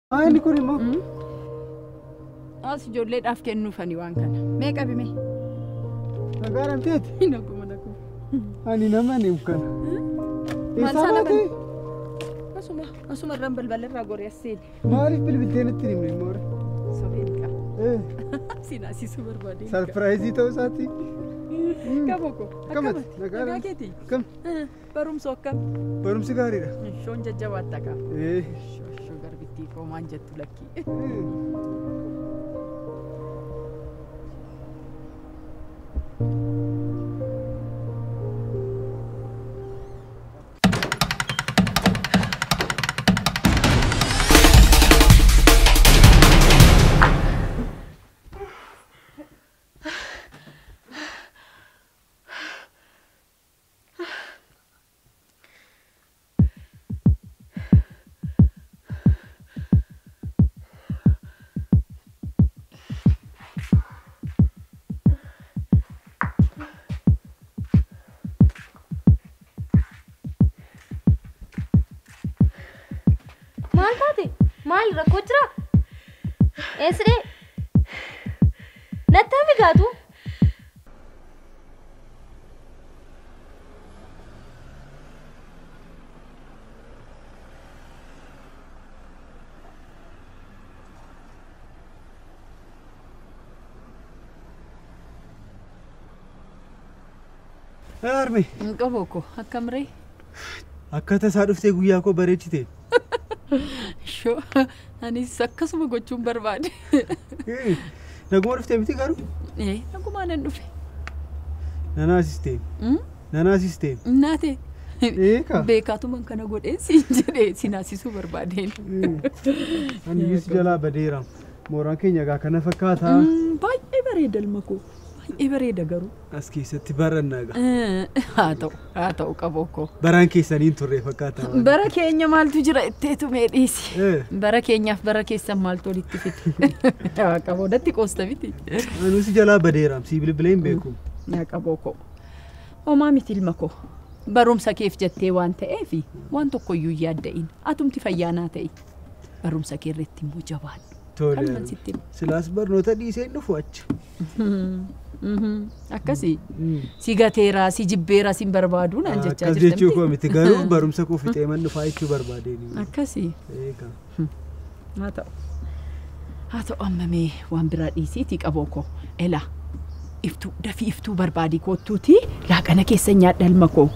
Ani kuni mo. As ijoollee dhaaf kennuufani waan kana. Meeqa bime? Nagaram teeti. Naguma naku. Ani nama ni ukana. Isabate. Asuma rambal balirra goreessin. Maaliif bilbileen itti himne moora? Sobeeka. Sina si super body. Surprise ta'uu isaati. Kaboko. Kamati. Nagaram. Nagakeeti. Kam. Barumsa akkam. Barumsi gaariidha. Shoon jajjabaata ka. Shoo garbittii koo maan jettu lakki. Maal rakkoo jira? Eesdee? Natti himi gaatu? Arme. Kaboko akkam ree? Akkata isaa dhuftee guyyaa koo bareechite. Shoo ani akkasuma gochuun barbaade. Naguma dhuftee miti garuu? Naguma nan dhufe. Nanaa sistem. Nanaa sistem. Naate. Beekaatuman kana godheen siin jedhee sinaasisuu barbaadeen. Ani yus jalaa badeera. Mooraan keenya gaa kana fakkaata. Baay'ee bareeda ilma koo. Baay'ee bareeda garuu. As keessatti barannaa gaa. Haa ta'u qaboko. Baraan keessaniin turre fakkaata. Bara keenya maaltu jira itteetu meedhiisi. Bara keenyaaf bara keessan maaltu walitti fite. Qaboodatti qoosta miti. Anuus jalaa badeera. Si bilbileen beeku. Qaboko. Homaa miti ilma koo. Barumsa keef jettee waan ta'eefi waan tokkoyyuu yaadda'in. Atumti fayyaanaa ta'e. Barumsa kee irratti immoo jabaadhu. Tole. Silaas barnoota dhiisee dhufu achi. Akkasi si gateera si jibbeera sin barbaadu naan jechaa jirtamti. Akkas jechuu koo miti garuu barumsa koo fixee man dhufaa jechuu barbaadeen. Akkasi. Haa ta'u amma mee waan biraa dhiisiitii qaboo koo ela iftuu dafii iftuu barbaadii koottuuti laaqana keessa nyaadha ilma koo.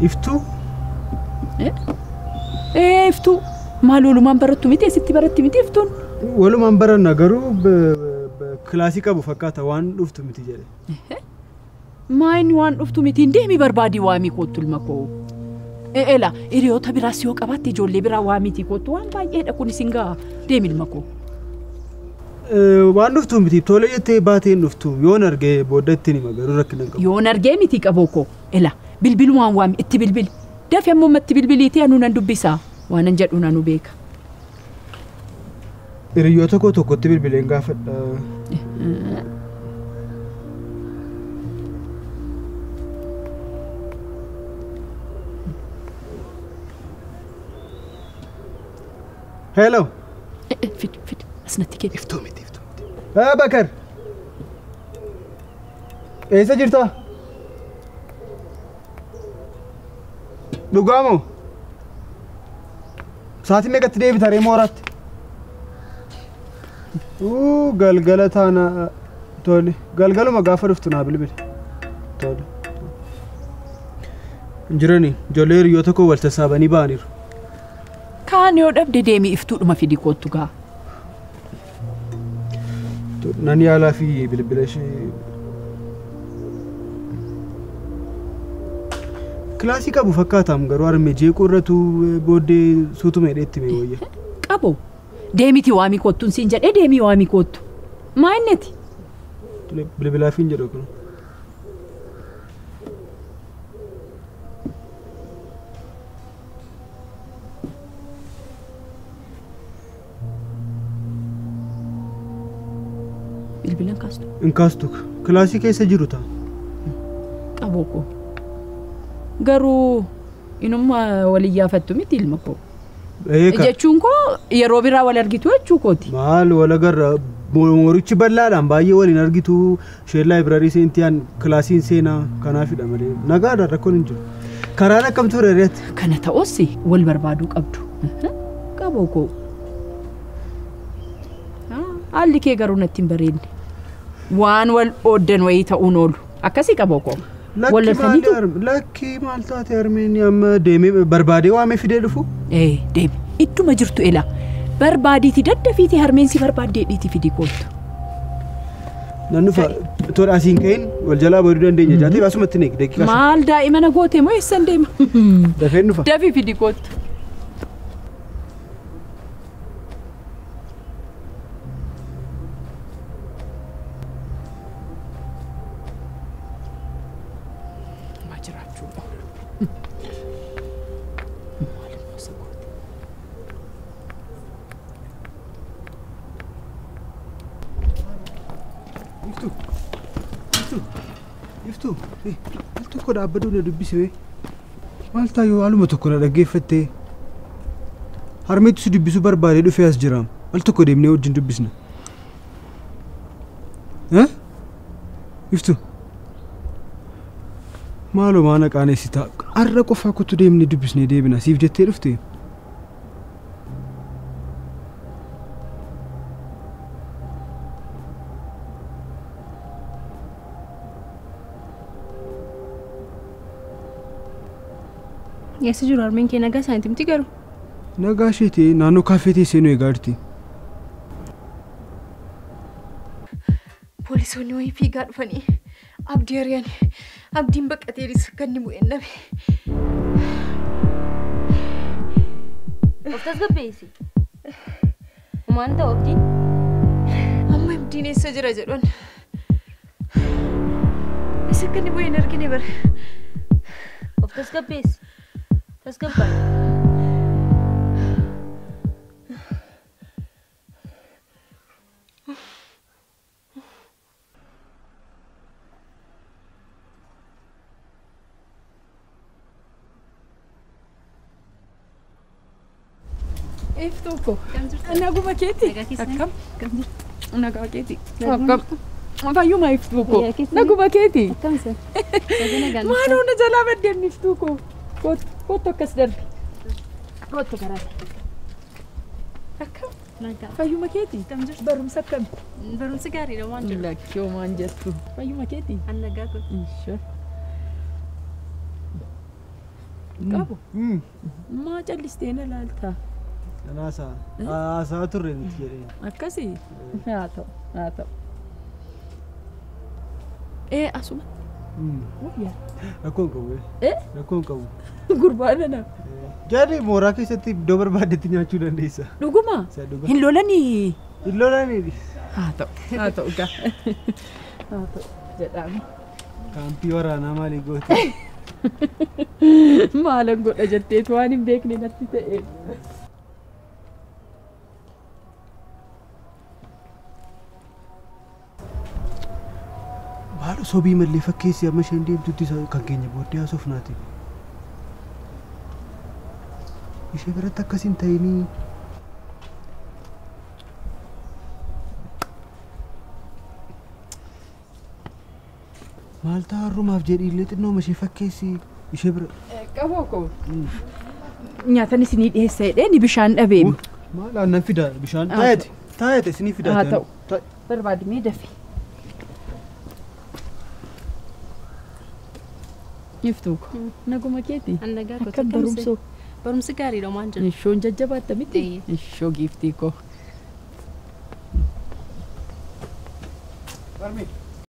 Iftuu? Iftuu maal walumaan barattu miti asitti baratti miti iftuun? Walumaan baranna garuu kilaasii qabu fakkaata waan dhuftu miti jedhe. Maayini waan dhuftu miti deemi barbaadii waamii koottu ilma koo. Ela hiriyoota biraas yoo qabaatte ijoollee biraa waamiitii koottu waan baay'eedha kun isin ga'a deemi ilma koo. Waan dhuftu miti tole jettee baateen dhuftu yoon argee booda itti nima garuu rakkina qabu. Yoon argee miti qaboo koo ela bilbilumaan waami itti bilbili. Dafee ammoo matti bilbiliitii anu nan dubbisaa waan an jedhu nanu beeka. Hiriyoota koo tokkotti bilbileen gaafadha. Hello. Fit asnatti kee. Iftuu miti. Bakar. Eessa jirta? Dhugaamo. Saatiin meeqatti deebita ree mooratti? Galgala taana tole. Galgaluma gaafa dhuftu naa bilbili. Tole. Jirani ijoollee hiriyoota koo wal sassaabanii ba'aniiru. Kaan yoo dhabde deemii iftuudhuma fidi koottu gaa. Nan yaalaa fi bilbila ishee. Kilaasii qabu fakkaatam garuu armee jeequu irratu booddee suutuma hidheetti mee wayya. Qabu. Deemiti waamii koottuun siin jedhee deemii waamii koottu. Maa inneti? Bilbilaa fi hin jedhu kun. Bilbilan kaastu. In kaastu. Kilaasii keessa jiru ta'a. Qaboo koo. Garuu inuma waliyyafattu miti ilma koo. Jechuun koo yeroo biraa wal argitu jechuu kooti. Maal wal agarra moorichi bal'aadhaan baay'ee waliin argitu shee laayibraarii seentiyaan kilaasiin seenaa kanaafidha malee nagaadhaan rakkoon hin jiru. Karaan akkam ture reetti? Kana ta'us wal barbaaduu qabdu. Qaboo koo. Haalli kee garuu natti hin bareedne. Waan wal ooddan wayii ta'uun oolu. Akkasii qaboo koo. Lakkii maal taate Armeenii amma deemee barbaadee waamee fidee dhufu? Deemi. Idduma jirtu ela. Barbaadiiti daddafiiti harmeensi barbaaddee dhiiti fidii koottu. Nannufa tola asiin ka'in wal jalaa booduu dandeenya jaatee baasumatti neeq daqiiqaa. Maal daa'imana goote moo eessan deema? Dafeen dhufa. Dafii fidii koottu. Iftu, tokko dhaabbaduu na dubbisee maal taayoo haaluma tokko na dhaggeeffattee harmeetti si dubbisuu barbaadee dhufee as jiraam al tokko deemnee wajjin dubbisna. Iftu maaloo maana qaaneessitaa har'a qofaa kottu deemnee dubbisnee deebina siif jettee dhufte. Yes, jiru armeen kee nagaa isaaniitti miti garuu. Nagaa isheeti naannoo kaafeetii seenuu eegaarti. Poolisoonni wayii fiigaa dhufanii abdii ari'an abdiin baqateeris kan inni bu'een dhabe. Of tasgabbeessi. Maal ta'u abdiin? Amma abdiin eessa jira jedhan. Isa kan inni bu'een argine bara. Of tasgabbeessi. Tasgabbar. Iftuu koo. Naguma keeti. Akkam? Nagaa keeti. Akkam? Fayyuma iftuu koo. Naguma keeti. Akkam sir? Maaloo na jalaa baddeen iftuu koo. Kottu akkas darbi. Kottu garaati. Akkam? Fayyuma keeti. Barumsa akkami? Barumsi gaariidha waan jiru. Lakkoo maan jettu. Fayyuma keeti. An nagaa kun. Qabu. Maa callistee na laaltaa? Haasaa turre miti jedhee. Akkasii? Haa ta'u. Asuma. Rakkoon qabu. Rakkoon qabu. Gurbaan ana. Jaadii mooraa keessatti iddoo barbaadetti nyaachuu dandeessa. Dhuguma? Hin lolanii? Hin lolanii. Haa ta'u gaa. Haa ta'u jedhama. Kaampii waraanaa maalii goote? Maalan godha jetteetu waan hin beekne natti ta'e. Maal sobii mallee fakkeessi amma isheen deemtutti kan keenya booddee haasofnaati. Ishee biratti akkasiin ta'inii maal ta'a harrumaaf jedhiillee xinnooma ishee fakkeessi ishee bira. Qaboo koo. Nyaatan isinii dhiyeessa jedhee ni bishaan dhabeemi. Maal aannan fida bishaan taa'eeti isinii fidaa. Haa ta'u. Barbaadimee dafi. Iftuu koo. Naguma keeti. An nagaa kun. Akka barumsoo. Barumsi gaariidha waan jiru. Ishoon jajjabaatta miti? Ishoo giiftii koo. Barmee.